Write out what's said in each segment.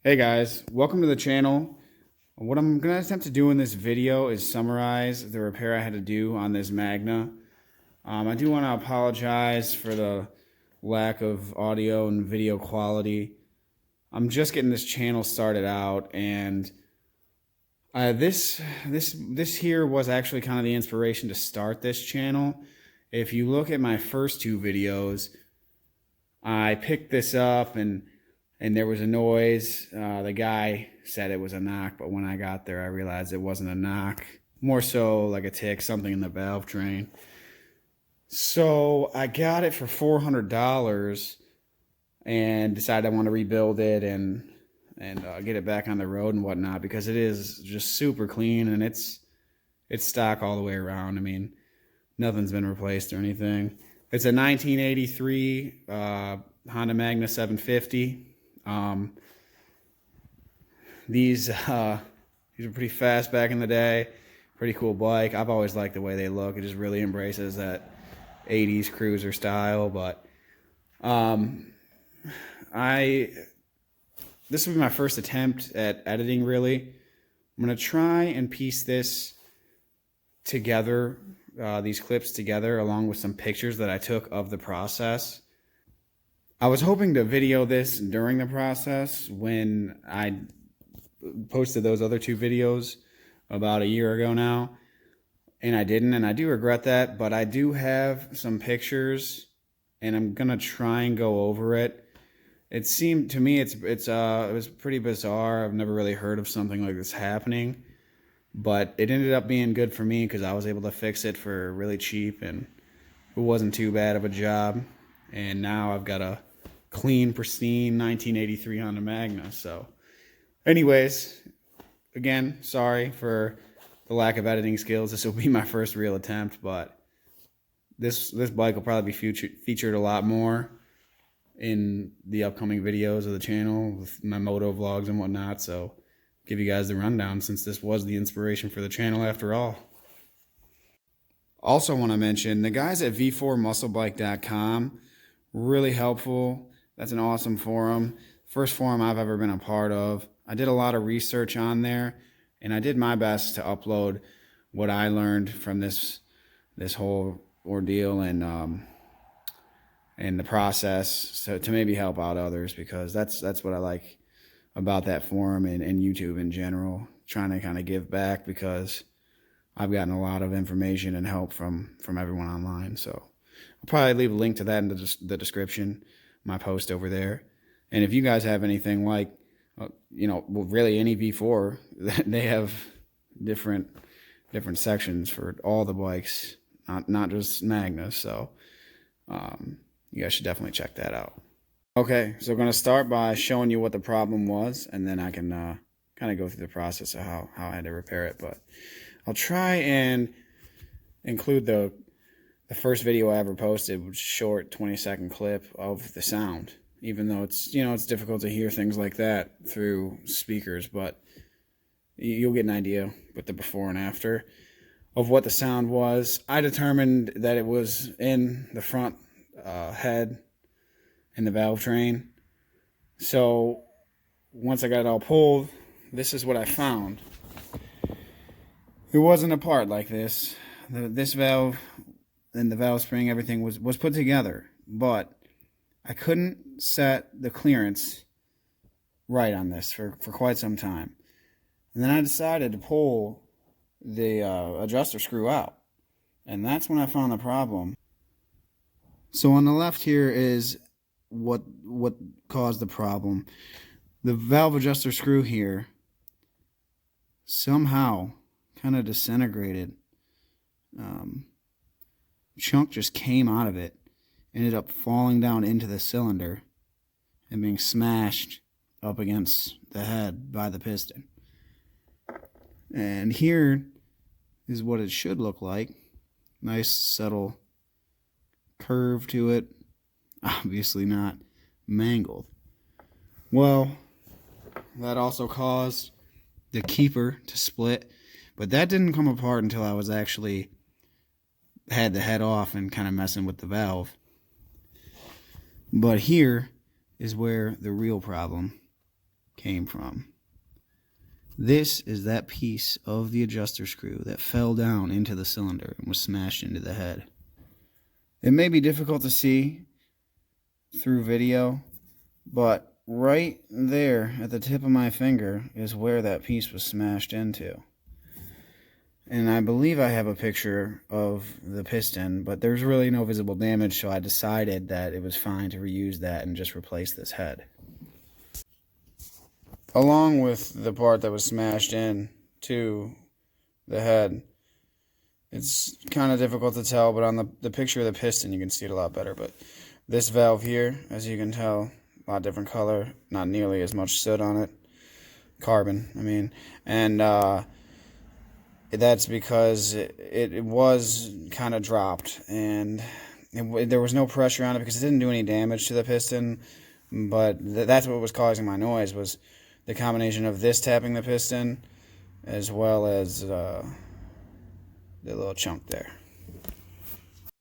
Hey guys, welcome to the channel. What I'm going to attempt to do in this video is summarize the repair I had to do on this Magna. I do want to apologize for the lack of audio and video quality. I'm just getting this channel started out, and this here was actually kind of the inspiration to start this channel. If you look at my first two videos, I picked this up and there was a noise. The guy said it was a knock, but when I got there, I realized it wasn't a knock. More so like a tick, something in the valve train. So I got it for $400 and decided I want to rebuild it and get it back on the road and whatnot, because it is just super clean and it's stock all the way around. I mean, nothing's been replaced or anything. It's a 1983 Honda Magna 750. These were pretty fast back in the day. Pretty cool bike. I've always liked the way they look. It just really embraces that 80s cruiser style. But this will be my first attempt at editing, really. I'm gonna try and piece this together, these clips together, along with some pictures that I took of the process. I was hoping to video this during the process when I posted those other two videos about a year ago now, and I didn't, and I do regret that, but I do have some pictures and I'm gonna try and go over it. It seemed to me it was pretty bizarre. I've never really heard of something like this happening, but it ended up being good for me because I was able to fix it for really cheap and it wasn't too bad of a job. And now I've got a clean, pristine 1983 Honda Magna. So anyways, again, sorry for the lack of editing skills. This will be my first real attempt, but this bike will probably be featured a lot more in the upcoming videos of the channel with my moto vlogs and whatnot. So give you guys the rundown, since this was the inspiration for the channel after all. Also want to mention the guys at V4musclebike.com, really helpful. That's an awesome forum. First forum I've ever been a part of. I did a lot of research on there, and I did my best to upload what I learned from this whole ordeal and the process, so to maybe help out others, because that's what I like about that forum and YouTube in general, trying to kind of give back, because I've gotten a lot of information and help from everyone online. So I'll probably leave a link to that in the description, my post over there. And if you guys have anything like, well, really any V4, they have different sections for all the bikes, not just Magnas. So you guys should definitely check that out. Okay, so I'm going to start by showing you what the problem was, and then I can kind of go through the process of how I had to repair it. But I'll try and include the first video I ever posted, which short 20-second clip of the sound, even though it's difficult to hear things like that through speakers, but you'll get an idea with the before and after of what the sound was. I determined that it was in the front head in the valve train. So once I got it all pulled, this is what I found. It wasn't a part like this. This valve and the valve spring, everything was put together, but I couldn't set the clearance right on this for quite some time. And then I decided to pull the adjuster screw out, and that's when I found the problem. So on the left here is what caused the problem. The valve adjuster screw here somehow kind of disintegrated. Chunk just came out of it, ended up falling down into the cylinder and being smashed up against the head by the piston. And here is what it should look like. Nice subtle curve to it. Obviously not mangled. Well, that also caused the keeper to split, but that didn't come apart until I was actually had the head off and kind of messing with the valve. But here is where the real problem came from. This is that piece of the adjuster screw that fell down into the cylinder and was smashed into the head. It may be difficult to see through video, but right there at the tip of my finger is where that piece was smashed into. And I believe I have a picture of the piston, but there's really no visible damage, so I decided that it was fine to reuse that and just replace this head. Along with the part that was smashed in to the head, it's kind of difficult to tell, but on the picture of the piston you can see it a lot better. But this valve here, as you can tell, a lot different color, not nearly as much soot on it. Carbon, I mean. And that's because it was kind of dropped, and there was no pressure on it because it didn't do any damage to the piston. But that's what was causing my noise, was the combination of this tapping the piston as well as the little chunk there.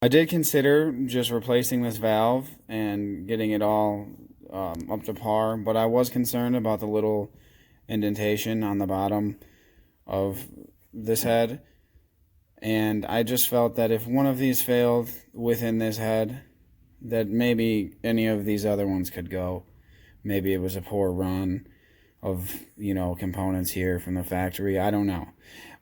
I did consider just replacing this valve and getting it all up to par, but I was concerned about the little indentation on the bottom of this head, and I just felt that if one of these failed within this head, that maybe any of these other ones could go. Maybe it was a poor run of, components here from the factory. I don't know.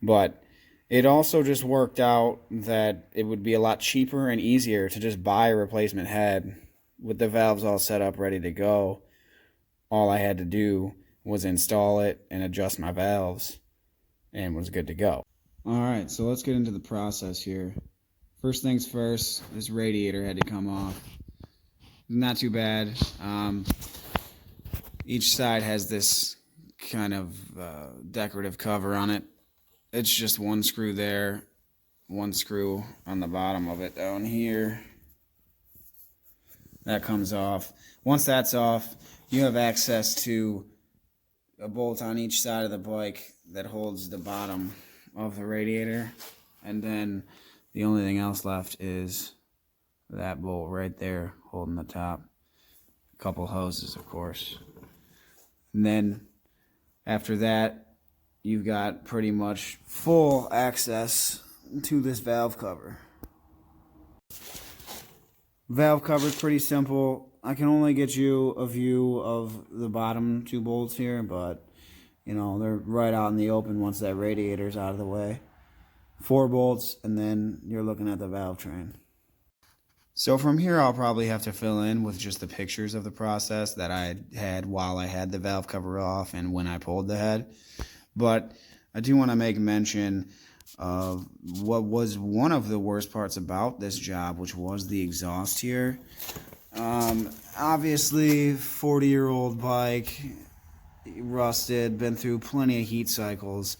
But it also just worked out that it would be a lot cheaper and easier to just buy a replacement head with the valves all set up, ready to go. All I had to do was install it and adjust my valves, and was good to go. All right, so let's get into the process here. First things first, this radiator had to come off. Not too bad. Each side has this kind of decorative cover on it. It's just one screw there, one screw on the bottom of it down here. That comes off. Once that's off, you have access to a bolt on each side of the bike that holds the bottom of the radiator. And then the only thing else left is that bolt right there holding the top. A couple hoses, of course. And then after that, you've got pretty much full access to this valve cover. Valve cover is pretty simple. I can only get you a view of the bottom two bolts here, but they're right out in the open once that radiator's out of the way. 4 bolts, and then you're looking at the valve train. So from here, I'll probably have to fill in with just the pictures of the process that I had while I had the valve cover off and when I pulled the head. But I do want to make mention of what was one of the worst parts about this job, which was the exhaust here. Obviously, 40-year-old bike, rusted, been through plenty of heat cycles.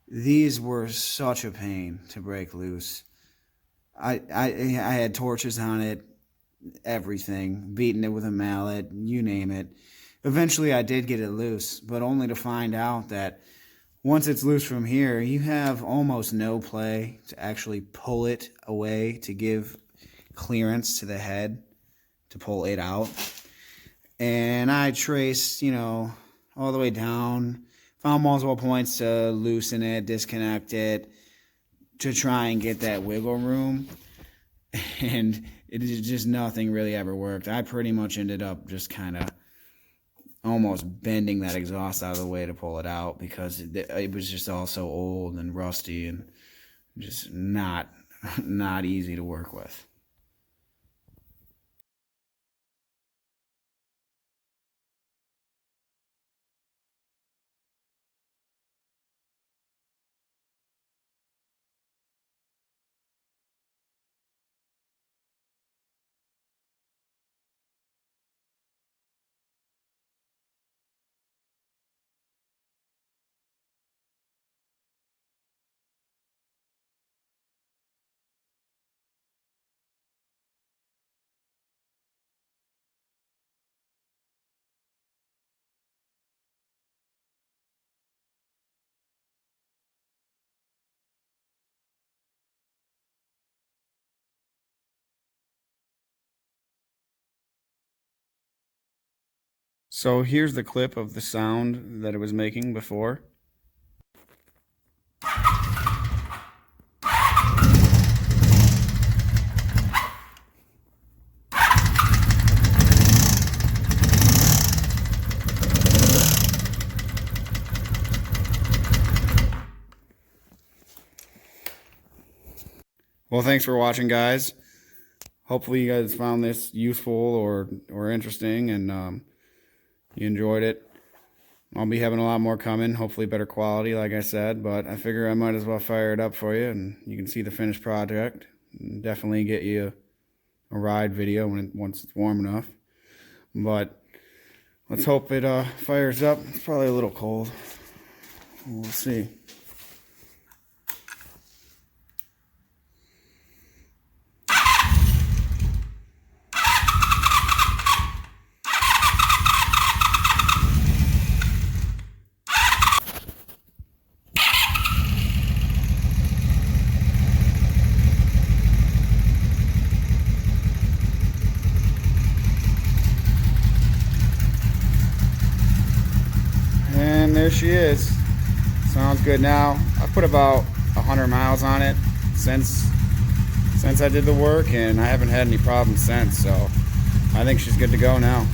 These were such a pain to break loose. I had torches on it, everything, beating it with a mallet, you name it. Eventually I did get it loose, but only to find out that once it's loose from here, you have almost no play to actually pull it away to give clearance to the head to pull it out. And I traced, all the way down, found multiple points to loosen it, disconnect it, to try and get that wiggle room, and it is just nothing really ever worked. I pretty much ended up just kind of almost bending that exhaust out of the way to pull it out, because it was just all so old and rusty and just not easy to work with. So here's the clip of the sound that it was making before. Well, thanks for watching, guys. Hopefully you guys found this useful or interesting, and you enjoyed it. I'll be having a lot more coming, hopefully better quality, like I said, but I figure I might as well fire it up for you, and you can see the finished project. And definitely get you a ride video once it's warm enough. But let's hope it fires up. It's probably a little cold. We'll see. And there she is. Sounds good. Now I put about 100 miles on it since I did the work, and I haven't had any problems since, so I think she's good to go now.